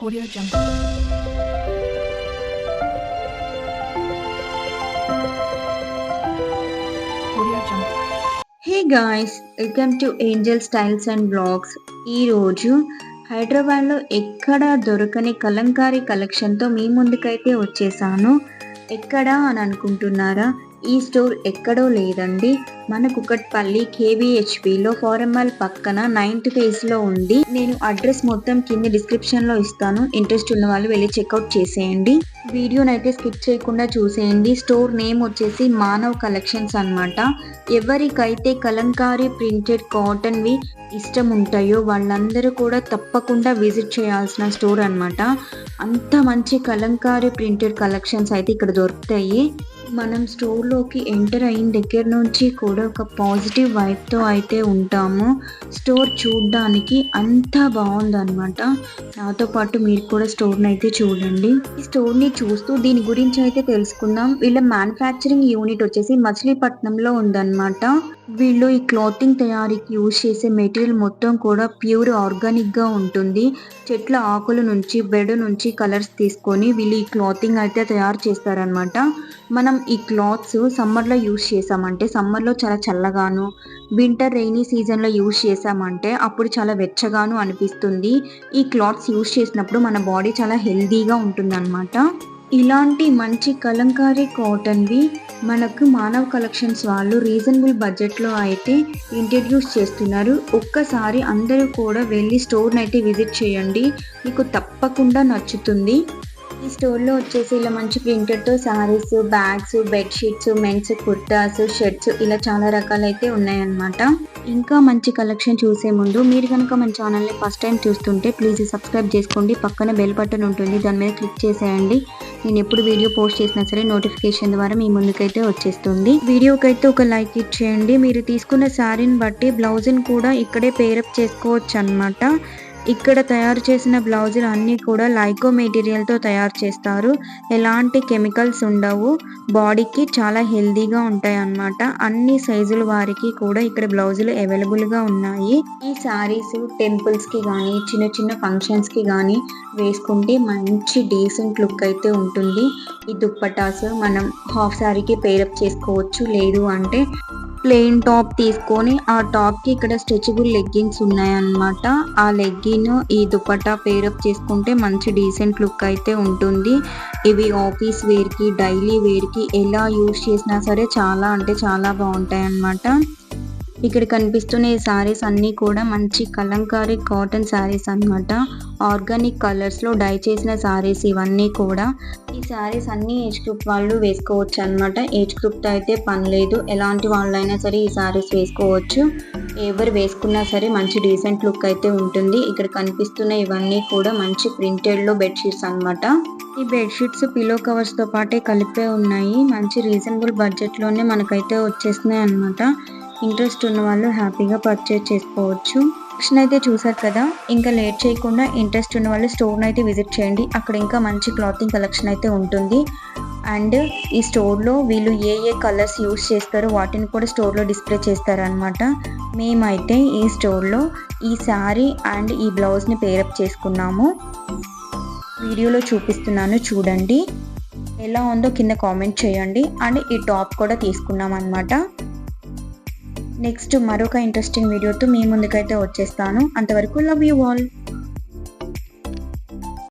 Audio Jungle. Audio Jungle. Hey guys, welcome to Angel Styles and Blogs. ఈరోజు హైదరాబాద్లో ఎక్కడ దొరకని కలంకారీ కలెక్షన్తో మీ ముందుకైతే వచ్చేసాను. ఎక్కడా అని అనుకుంటున్నారా? ఈ స్టోర్ ఎక్కడో లేదండి, మన కుకట్పల్లి KBHPలో ఫారెన్ మాల్ పక్కన 9th ఫేజ్లో ఉంది. నేను అడ్రస్ మొత్తం కింద డిస్క్రిప్షన్లో ఇస్తాను. ఇంట్రెస్ట్ ఉన్న వాళ్ళు వెళ్ళి చెక్అవుట్ చేసేయండి. వీడియోనైతే స్కిప్ చేయకుండా చూసేయండి. స్టోర్ నేమ్ వచ్చేసి మానవ్ కలెక్షన్స్ అన్నమాట. ఎవరికైతే కలంకారీ ప్రింటెడ్ కాటన్వి ఇష్టం ఉంటాయో వాళ్ళందరూ కూడా తప్పకుండా విజిట్ చేయాల్సిన స్టోర్ అన్నమాట. అంత మంచి కలంకారీ ప్రింటెడ్ కలెక్షన్స్ అయితే ఇక్కడ దొరుకుతాయి. మనం స్టోర్లోకి ఎంటర్ అయిన దగ్గర నుంచి కూడా ఒక పాజిటివ్ వైబ్తో అయితే ఉంటాము. స్టోర్ చూడడానికి అంత బాగుందన్నమాట. నాతో పాటు మీరు కూడా స్టోర్ని అయితే చూడండి. ఈ స్టోర్ని చూస్తూ దీని గురించి అయితే తెలుసుకుందాం. వీళ్ళ మ్యానుఫ్యాక్చరింగ్ యూనిట్ వచ్చేసి మచిలీపట్నంలో ఉందన్నమాట. వీళ్ళు ఈ క్లాతింగ్ తయారీకి యూజ్ చేసే మెటీరియల్ మొత్తం కూడా ప్యూర్ ఆర్గానిక్గా ఉంటుంది. చెట్ల ఆకుల నుంచి, బెడ్ నుంచి కలర్స్ తీసుకొని వీళ్ళు ఈ క్లాతింగ్ అయితే తయారు చేస్తారనమాట. మనం ఈ క్లాత్స్ సమ్మర్లో యూజ్ చేసామంటే సమ్మర్లో చాలా చల్లగాను, వింటర్ రైనీ సీజన్లో యూజ్ చేసామంటే అప్పుడు చాలా వెచ్చగాను అనిపిస్తుంది. ఈ క్లాత్స్ యూజ్ చేసినప్పుడు మన బాడీ చాలా హెల్దీగా ఉంటుందన్నమాట. ఇలాంటి మంచి కలంకారీ కాటన్వి మనకు మానవ్ కలెక్షన్స్ వాళ్ళు రీజనబుల్ బడ్జెట్లో అయితే ఇంట్రడ్యూస్ చేస్తున్నారు. ఒక్కసారి అందరూ కూడా వెళ్ళి స్టోర్ని అయితే విజిట్ చేయండి, మీకు తప్పకుండా నచ్చుతుంది. ఈ స్టోర్లో వచ్చేసి ఇలా మంచి ప్రింటెడ్తో saris, bags, bedsheets, men's kurtas, shirts ఇలా చాలా రకాలైతే ఉన్నాయన్నమాట. ఇంకా మంచి కలెక్షన్ చూసే ముందు మీరు కనుక మన ఛానల్ని ఫస్ట్ టైం చూస్తుంటే ప్లీజ్ సబ్స్క్రైబ్ చేసుకోండి. పక్కన బెల్ బటన్ ఉంటుంది, దాని మీద క్లిక్ చేసేయండి. నేను ఎప్పుడు వీడియో పోస్ట్ చేసినా సరే నోటిఫికేషన్ ద్వారా మీ ముందుకైతే వచ్చేస్తుంది. వీడియోకైతే ఒక లైక్ ఇచ్చేయండి. మీరు తీసుకున్న శారీని బట్టి బ్లౌజ్ని కూడా ఇక్కడే పేరప్ చేసుకోవచ్చు అన్నమాట. ఇక్కడ తయారు చేసిన బ్లౌజులు అన్నీ కూడా లైకో మెటీరియల్తో తయారు చేస్తారు. ఎలాంటి కెమికల్స్ ఉండవు, బాడీకి చాలా హెల్దీగా ఉంటాయి అన్నమాట. అన్ని సైజుల వారికి కూడా ఇక్కడ బ్లౌజులు అవైలబుల్గా ఉన్నాయి. ఈ శారీస్ టెంపుల్స్కి కానీ చిన్న చిన్న ఫంక్షన్స్కి కానీ వేసుకుంటే మంచి డీసెంట్ లుక్ అయితే ఉంటుంది. ఈ దుప్పటాస్ మనం హాఫ్ శారీకి పేరప్ చేసుకోవచ్చు, లేదు అంటే ప్లెయిన్ టాప్ తీసుకొని ఆ టాప్కి ఇక్కడ స్ట్రెచబుల్ లెగ్గిన్స్ ఉన్నాయన్నమాట. ఆ లెగ్గిన్ ఈ దుపట్టా పేరప్ చేసుకుంటే మంచి డీసెంట్ లుక్ అయితే ఉంటుంది. ఇవి ఆఫీస్ వేర్కి, డైలీ వేర్కి ఎలా యూజ్ చేసినా సరే చాలా అంటే చాలా బాగుంటాయి అన్నమాట. ఇక్కడ కనిపిస్తున్న ఈ శారీస్ అన్నీ కూడా మంచి కలంకారీ కాటన్ శారీస్ అన్నమాట. ఆర్గానిక్ కలర్స్లో డై చేసిన శారీస్ ఇవన్నీ కూడా. ఈ శారీస్ అన్ని ఏజ్ గ్రూప్ వాళ్ళు వేసుకోవచ్చు అన్నమాట. ఏజ్ గ్రూప్తో అయితే పని లేదు, ఎలాంటి వాళ్ళైనా సరే ఈ శారీస్ వేసుకోవచ్చు. ఎవరు వేసుకున్నా సరే మంచి డీసెంట్ లుక్ అయితే ఉంటుంది. ఇక్కడ కనిపిస్తున్న ఇవన్నీ కూడా మంచి ప్రింటెడ్లో బెడ్షీట్స్ అన్నమాట. ఈ బెడ్షీట్స్ పిల్లో కవర్స్తో పాటే కలిపే ఉన్నాయి. మంచి రీజనబుల్ బడ్జెట్లోనే మనకైతే వచ్చేస్తున్నాయి అన్నమాట. ఇంట్రెస్ట్ ఉన్న వాళ్ళు హ్యాపీగా పర్చేజ్ చేసుకోవచ్చు. కలెక్షన్ అయితే చూసారు కదా, ఇంకా లేట్ చేయకుండా ఇంట్రెస్ట్ ఉన్న వాళ్ళు స్టోర్ని అయితే విజిట్ చేయండి. అక్కడ ఇంకా మంచి క్లాతింగ్ కలెక్షన్ అయితే ఉంటుంది. అండ్ ఈ స్టోర్లో వీళ్ళు ఏ ఏ కలర్స్ యూస్ చేస్తారో వాటిని కూడా స్టోర్లో డిస్ప్లే చేస్తారనమాట. మేమైతే ఈ స్టోర్లో ఈ శారీ అండ్ ఈ బ్లౌజ్ని పేరప్ చేసుకున్నాము. వీడియోలో చూపిస్తున్నాను చూడండి, ఎలా ఉందో కింద కామెంట్ చేయండి. అండ్ ఈ టాప్ కూడా తీసుకున్నాం అనమాట. నెక్స్ట్ మరొక ఇంట్రెస్టింగ్ వీడియోతో మీ ముందుకైతే వచ్చేస్తాను. అంతవరకు లవ్ యూ ఆల్.